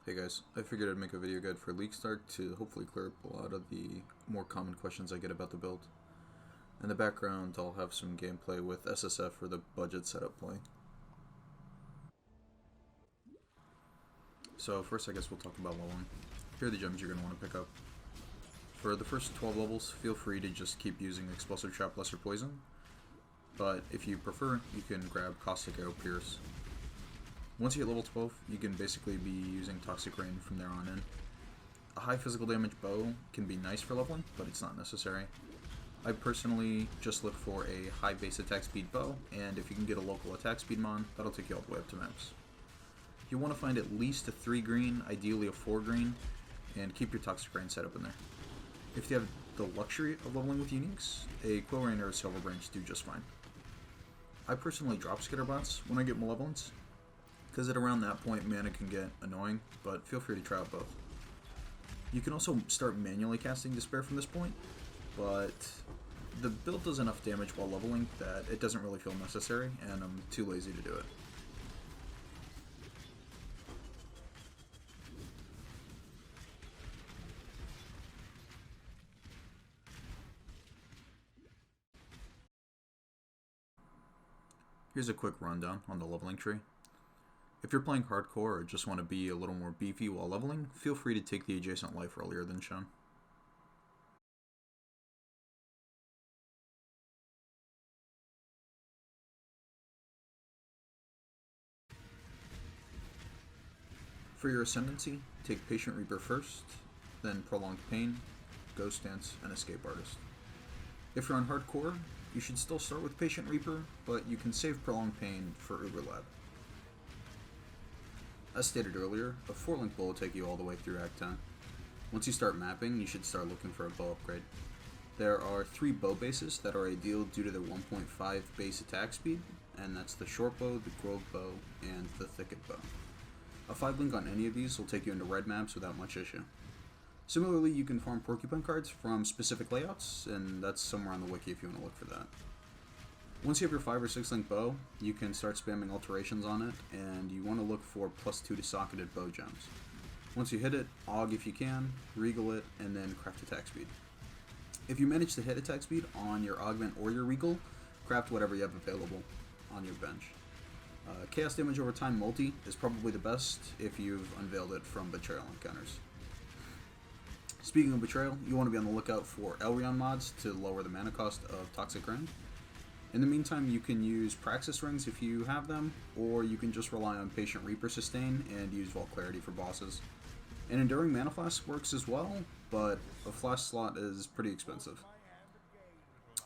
Hey guys, I figured I'd make a video guide for League Start to hopefully clear up a lot of the more common questions I get about the build. In the background, I'll have some gameplay with SSF for the budget setup play. So first I guess we'll talk about leveling. Here are the gems you're going to want to pick up. For the first 12 levels, feel free to just keep using Explosive Trap, Lesser Poison, but if you prefer, you can grab Caustic Arrow, Pierce. Once you hit level 12, you can basically be using Toxic Rain from there on in. A high physical damage bow can be nice for leveling, but it's not necessary. I personally just look for a high base attack speed bow, and if you can get a local attack speed mon, that'll take you all the way up to max. You want to find at least a 3 green, ideally a 4 green, and keep your Toxic Rain set up in there. If you have the luxury of leveling with uniques, a Quill Rain or a Silver Branch do just fine. I personally drop Skitterbots when I get Malevolence, because at around that point mana can get annoying, but feel free to try out both. You can also start manually casting Despair from this point, but the build does enough damage while leveling that it doesn't really feel necessary, and I'm too lazy to do it. Here's a quick rundown on the leveling tree. If you're playing hardcore or just want to be a little more beefy while leveling, feel free to take the adjacent life earlier than shown. For your Ascendancy, take Patient Reaper first, then Prolonged Pain, Ghost Dance, and Escape Artist. If you're on hardcore, you should still start with Patient Reaper, but you can save Prolonged Pain for Uber Lab. As stated earlier, a 4-link bow will take you all the way through Act 10. Once you start mapping, you should start looking for a bow upgrade. There are 3 bow bases that are ideal due to their 1.5 base attack speed, and that's the short bow, the grove bow, and the thicket bow. A 5-link on any of these will take you into red maps without much issue. Similarly, you can farm Porcupine cards from specific layouts, and that's somewhere on the wiki if you want to look for that. Once you have your 5 or 6-link bow, you can start spamming alterations on it, and you want to look for +2 to socketed bow gems. Once you hit it, AUG if you can, Regal it, and then craft attack speed. If you manage to hit attack speed on your Augment or your Regal, craft whatever you have available on your bench. Chaos damage over time multi is probably the best if you've unveiled it from Betrayal encounters. Speaking of Betrayal, you want to be on the lookout for Elrion mods to lower the mana cost of Toxic Rain. In the meantime, you can use Praxis Rings if you have them, or you can just rely on Patient Reaper Sustain and use Vault Clarity for bosses. An Enduring Mana Flask works as well, but a flask slot is pretty expensive.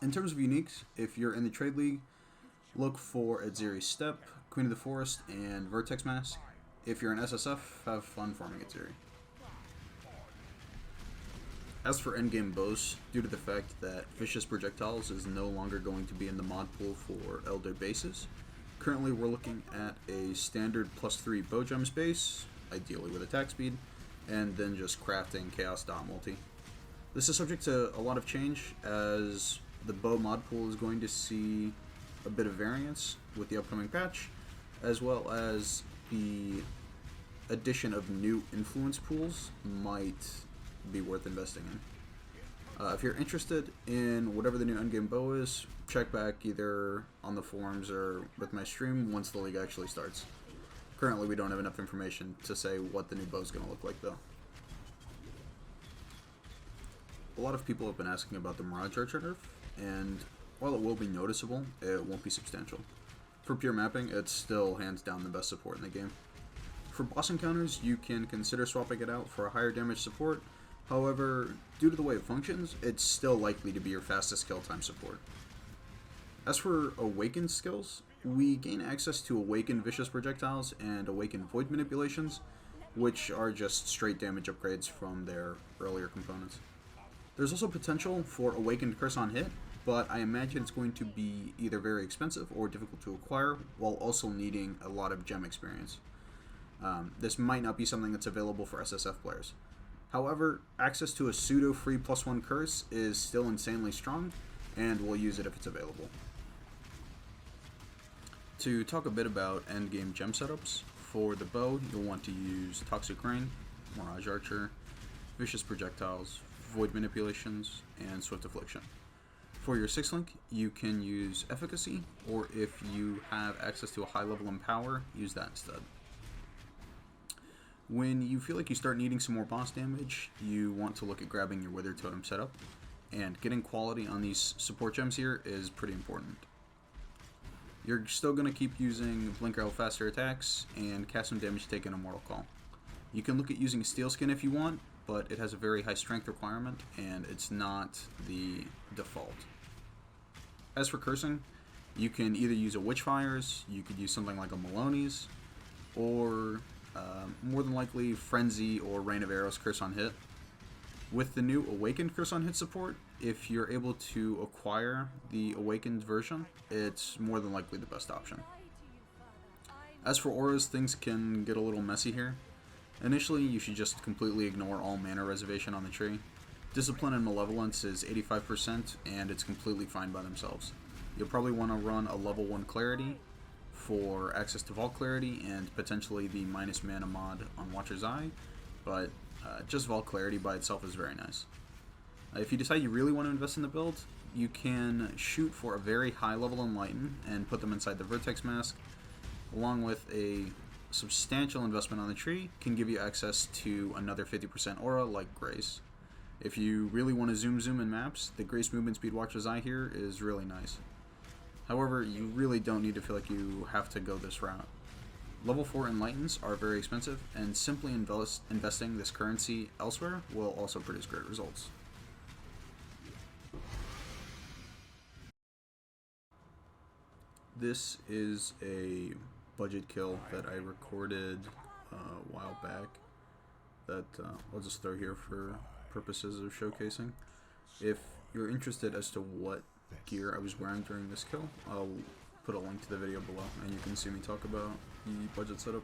In terms of uniques, if you're in the Trade League, look for Adziri's Step, Queen of the Forest, and Vertex Mask. If you're in SSF, have fun farming Adziri. As for endgame bows, due to the fact that Vicious Projectiles is no longer going to be in the mod pool for Elder bases, currently we're looking at a standard +3 bow gems base, ideally with attack speed, and then just crafting Chaos Dot multi. This is subject to a lot of change, as the bow mod pool is going to see a bit of variance with the upcoming patch, as well as the addition of new influence pools might be worth investing in. If you're interested in whatever the new endgame bow is, check back either on the forums or with my stream once the league actually starts. Currently we don't have enough information to say what the new bow is going to look like though. A lot of people have been asking about the Mirage Archer nerf, and while it will be noticeable, it won't be substantial. For pure mapping, it's still hands down the best support in the game. For boss encounters, you can consider swapping it out for a higher damage support. However, due to the way it functions, it's still likely to be your fastest kill time support. As for Awakened skills, we gain access to Awakened Vicious Projectiles and Awakened Void Manipulations, which are just straight damage upgrades from their earlier components. There's also potential for Awakened Curse on hit, but I imagine it's going to be either very expensive or difficult to acquire, while also needing a lot of gem experience. This might not be something that's available for SSF players. However, access to a pseudo-free +1 curse is still insanely strong, and we'll use it if it's available. To talk a bit about endgame gem setups, For the bow, you'll want to use Toxic Rain, Mirage Archer, Vicious Projectiles, Void Manipulations, and Swift Affliction. For your 6-link, you can use Efficacy, or if you have access to a high level in power, use that instead. When you feel like you start needing some more boss damage, you want to look at grabbing your Wither Totem setup, and getting quality on these support gems here is pretty important. You're still going to keep using Blinker out faster attacks and cast some damage taken on Mortal Call. You can look at using a Steel Skin if you want, but it has a very high strength requirement, and it's not the default. As for cursing, you can either use a Witchfire's, you could use something like a Maloney's, or more than likely Frenzy or Rain of Arrows curse on hit. With the new Awakened curse on hit support, if you're able to acquire the Awakened version, it's more than likely the best option. As for auras, things can get a little messy here. Initially, you should just completely ignore all mana reservation on the tree. Discipline and Malevolence is 85%, and it's completely fine by themselves. You'll probably want to run a level 1 Clarity for access to Vault Clarity and potentially the minus mana mod on Watcher's Eye, but just Vault Clarity by itself is very nice. If you decide you really want to invest in the build, you can shoot for a very high level Enlighten and put them inside the Vertex Mask, along with a substantial investment on the tree can give you access to another 50% aura like Grace. If you really want to zoom in maps, the Grace movement speed Watcher's Eye here is really nice. However, you really don't need to feel like you have to go this route. Level 4 Enlightens are very expensive, and simply investing this currency elsewhere will also produce great results. This is a budget kill that I recorded a while back that I'll just throw here for purposes of showcasing. If you're interested as to what gear I was wearing during this kill, I'll put a link to the video below and you can see me talk about the budget setup.